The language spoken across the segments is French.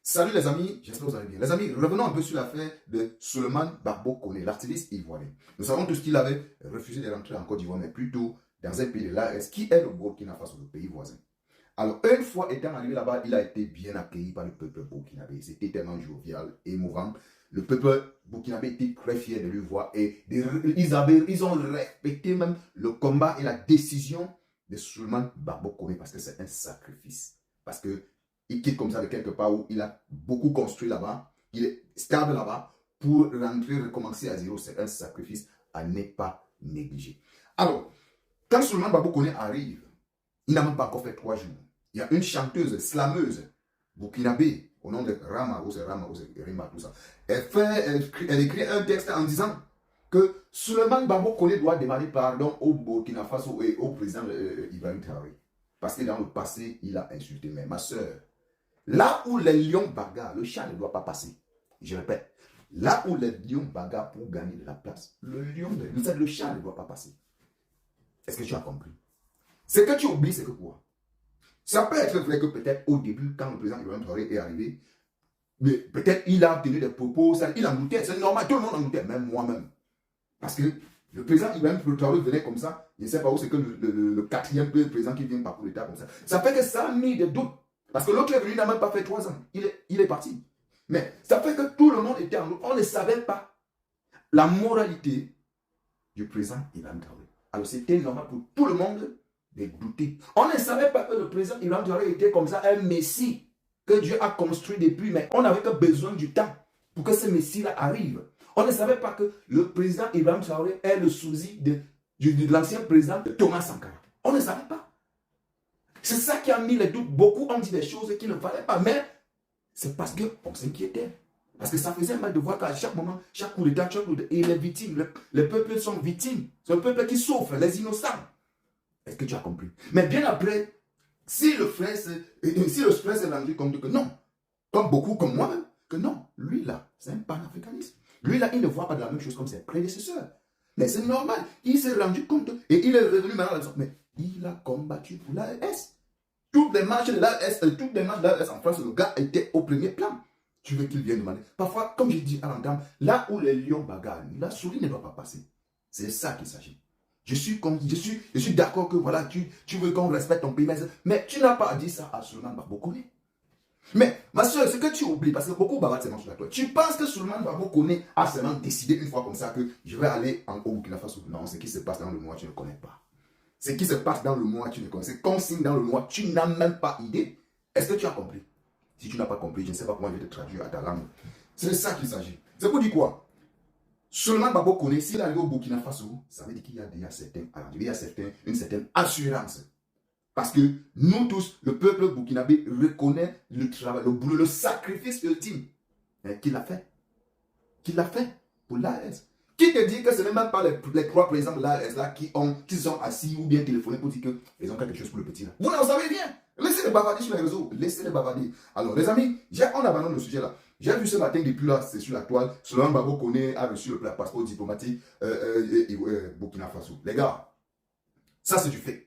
Salut les amis, j'espère que vous allez bien. Les amis, revenons un peu sur l'affaire de Souleymane Gbagbo Koné, l'artiste ivoirien. Nous savons tous qu'il avait refusé de rentrer en Côte d'Ivoire, mais plutôt dans un pays de l'AS qui est le Burkina Faso, le pays voisin. Alors, une fois étant arrivé là-bas, il a été bien accueilli par le peuple burkinabé. C'était tellement jovial, émouvant. Le peuple burkinabé était très fier de lui voir et ils ont respecté même le combat et la décision de Souleymane Gbagbo Koné parce que c'est un sacrifice. Parce que il quitte comme ça de quelque part où il a beaucoup construit là-bas, il est stable là-bas, pour rentrer, recommencer à zéro. C'est un sacrifice à ne pas négliger. Alors, quand Souleymane Gbagbo Koné arrive, il n'a même pas encore fait 3 jours. Il y a une chanteuse, slameuse, burkinabé, au nom de Rama, ou c'est Rima, tout ça. Elle écrit un texte en disant que Souleymane Gbagbo Koné doit demander pardon au Burkina Faso et au président Ibrahim Traoré. Parce que dans le passé, il a insulté. Mais ma soeur, là où les lions bagarrent, le chat ne doit pas passer. Je répète, là où les lions bagarrent pour gagner de la place, le chat ne doit pas passer. Est-ce que tu as compris? Ce que tu oublies, c'est que quoi? Ça peut être vrai que peut-être au début, quand le président Ibrahim Traoré est arrivé, peut-être il a tenu des propos, il en doutait, c'est normal, tout le monde en doutait, même moi-même. Parce que le président Ibrahim Traoré venait comme ça, je ne sais pas où c'est que le quatrième président qui vient par coup d'État comme ça. Ça fait que ça a mis des doutes. Parce que l'autre est venu, il n'a même pas fait 3 ans. Il est parti. Mais ça fait que tout le monde était en doute. On ne savait pas la moralité du président Ibrahim Traoré. Alors c'était normal pour tout le monde de douter. On ne savait pas que le président Ibrahim Traoré était comme ça, un messie que Dieu a construit depuis. Mais on n'avait que besoin du temps pour que ce messie-là arrive. On ne savait pas que le président Ibrahim Traoré est le sosie de l'ancien président Thomas Sankara. On ne savait pas. C'est ça qui a mis les doutes. Beaucoup ont dit des choses qu'il ne fallait pas. Mais c'est parce qu'on s'inquiétait. Parce que ça faisait mal de voir qu'à chaque moment, chaque coup d'État, et les victimes, les peuples sont victimes. C'est le peuple qui souffre, les innocents. Est-ce que tu as compris? Mais bien après, si le frère s'est rendu compte que non, comme beaucoup, comme moi-même, que non, lui là, c'est un panafricaniste. Lui là, il ne voit pas de la même chose comme ses prédécesseurs. Mais c'est normal. Il s'est rendu compte et il est revenu maintenant. Mais il a combattu pour l'AS. Toutes les marches de l'AS, en France, le gars était au premier plan. Tu veux qu'il vienne demander. Parfois, comme j'ai dit à l'entame, là où les lions bagarrent, la souris ne doit pas passer. C'est ça qu'il s'agit. Je suis d'accord que voilà, tu veux qu'on respecte ton pays, mais tu n'as pas dit ça à Souleymane Gbagbo Koné. Mais ma soeur, ce que tu oublies, parce que beaucoup bavardent seulement sur toi, tu penses que Souleymane Gbagbo Koné a seulement décidé une fois comme ça que je vais aller au Burkina Faso. Non, ce qui se passe dans le mois, tu ne connais pas. Ce qui se passe dans le mois, tu ne connais pas. C'est comme signe dans le mois, tu n'as même pas idée. Est-ce que tu as compris? Si tu n'as pas compris, je ne sais pas comment je vais te traduire à ta langue. C'est de ça qu'il s'agit. C'est pour dire quoi? Souleymane Gbagbo Koné, s'il arrive au Burkina Faso, ça veut dire qu'il y a déjà une certaine assurance. Parce que nous tous, le peuple burkinabé reconnaît le travail, le boulot, le sacrifice ultime qu'il a fait. Qu'il a fait pour l'AS. Qui te dit que ce n'est même pas les 3 présidents de l'AS là qui sont assis ou bien téléphonés pour dire qu'ils ont quelque chose pour le petit là? Vous n'en savez rien. Laissez les bavarder sur les réseaux. Laissez les bavarder. Alors les amis, on abandonne le sujet là. J'ai vu ce matin, depuis là, c'est sur la toile, Souleymane Gbagbo Koné a reçu le passeport diplomatique Burkina Faso. Les gars, ça c'est du fait.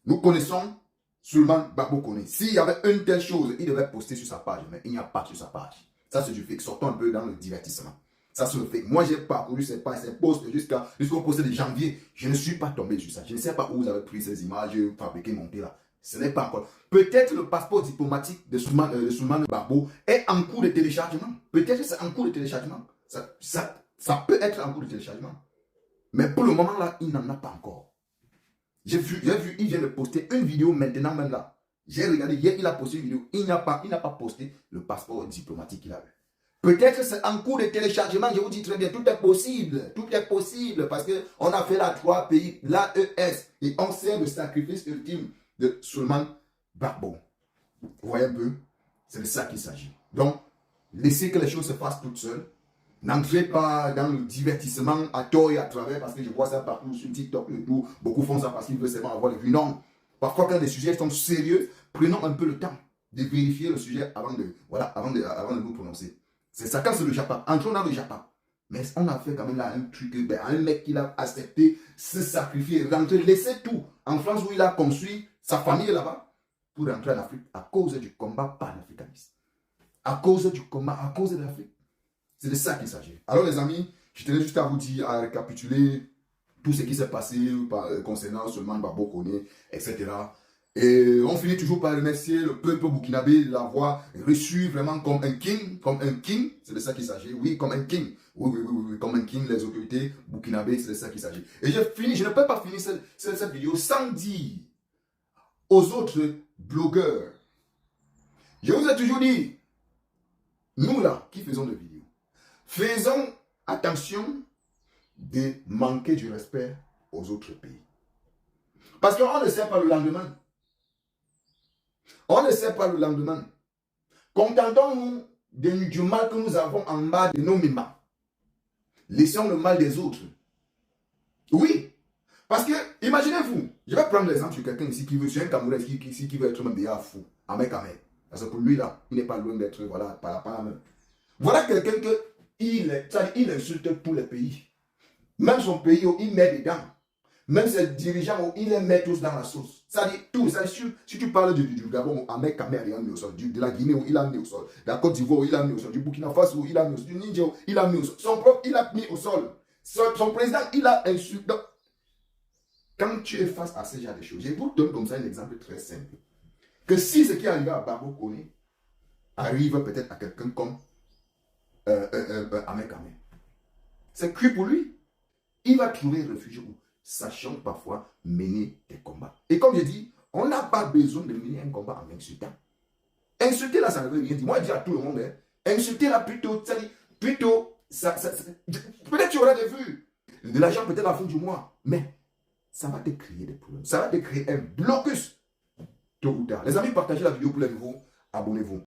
Nous connaissons Souleymane Gbagbo Koné. S'il y avait une telle chose, il devait poster sur sa page, mais il n'y a pas sur sa page. Ça c'est du fait. Sortons un peu dans le divertissement. Ça c'est le fait. Moi j'ai parcouru ces pages, ces posts jusqu'au post de janvier. Je ne suis pas tombé sur ça. Je ne sais pas où vous avez pris ces images fabriquées, montées là. Ce n'est pas encore. Peut-être le passeport diplomatique de Souleymane Gbagbo est en cours de téléchargement. Peut-être que c'est en cours de téléchargement. Ça peut être en cours de téléchargement. Mais pour le moment là, il n'en a pas encore. J'ai vu, il vient de poster une vidéo maintenant même là. J'ai regardé, hier il a posté une vidéo. Il n'a pas posté le passeport diplomatique qu'il a eu. Peut-être que c'est en cours de téléchargement, je vous dis très bien, tout est possible. Tout est possible parce qu'on a fait la 3 pays, l'AES, et on sait le sacrifice ultime de Souleymane Gbagbo. Vous voyez un peu? C'est de ça qu'il s'agit. Donc, laissez que les choses se fassent toutes seules. N'entrez pas dans le divertissement à tort et à travers, parce que je vois ça partout sur TikTok et tout. Beaucoup font ça parce qu'ils veulent seulement avoir les vues. Non. Parfois, quand les sujets sont sérieux, prenons un peu le temps de vérifier le sujet avant de nous prononcer. C'est ça, quand c'est le Japon. Entrons dans le Japon. Mais on a fait quand même là un truc, un mec qui a accepté, se sacrifier, rentrer, laisser tout. En France où il a construit sa famille là-bas, pour rentrer en Afrique à cause du combat panafricaniste. à cause du combat, à cause de l'Afrique. C'est de ça qu'il s'agit. Alors les amis, je tenais juste à vous dire, à récapituler tout ce qui s'est passé concernant Souleymane Gbagbo Koné, etc. Et on finit toujours par remercier le peuple burkinabé de l'avoir reçu vraiment comme un king, c'est de ça qu'il s'agit, oui, comme un king, oui, comme un king, les autorités burkinabées, c'est de ça qu'il s'agit. Et je ne peux pas finir cette vidéo sans dire aux autres blogueurs, je vous ai toujours dit, nous là, qui faisons des vidéos, faisons attention de manquer du respect aux autres pays. Parce qu'on ne sait pas le lendemain. On ne sait pas le lendemain. Contentons-nous du mal que nous avons en bas de nos mimas. Laissons le mal des autres. Oui. Parce que, imaginez-vous, je vais prendre l'exemple sur quelqu'un ici qui veut, sur un Camerounais qui veut être même déjà fou. Amé. Parce que pour lui là, il n'est pas loin d'être, voilà, pas la même. Voilà quelqu'un il insulte tous les pays. Même son pays, il met dedans. Même ses dirigeants, il les met tous dans la sauce. Ça dit tout. Ça dit, si tu parles du Gabon, Ahmed Kamé a mis au sol. De la Guinée, il a mis au sol. De la Côte d'Ivoire, il a mis au sol. Du Burkina Faso, il a mis au sol. Du Niger, il a mis au sol. Son propre, il a mis au sol. Son président, il a insulté. Quand tu es face à ce genre de choses, je vous donne comme ça un exemple très simple. Que si ce qui est arrivé à Gbagbo Koné arrive peut-être à quelqu'un comme Ahmed Kamé, c'est cuit pour lui. Il va trouver refuge où, sachant parfois mener des combats. Et comme je dis, on n'a pas besoin de mener un combat en insultant. Insulter là, ça ne veut rien dire. Moi, je dis à tout le monde, hein, insulter là plutôt, ça dit, plutôt, peut-être tu auras des vues, de l'argent peut-être à la fin du mois, mais ça va te créer des problèmes. Ça va te créer un blocus tôt ou tard. Les amis, partagez la vidéo pour les nouveaux, abonnez-vous.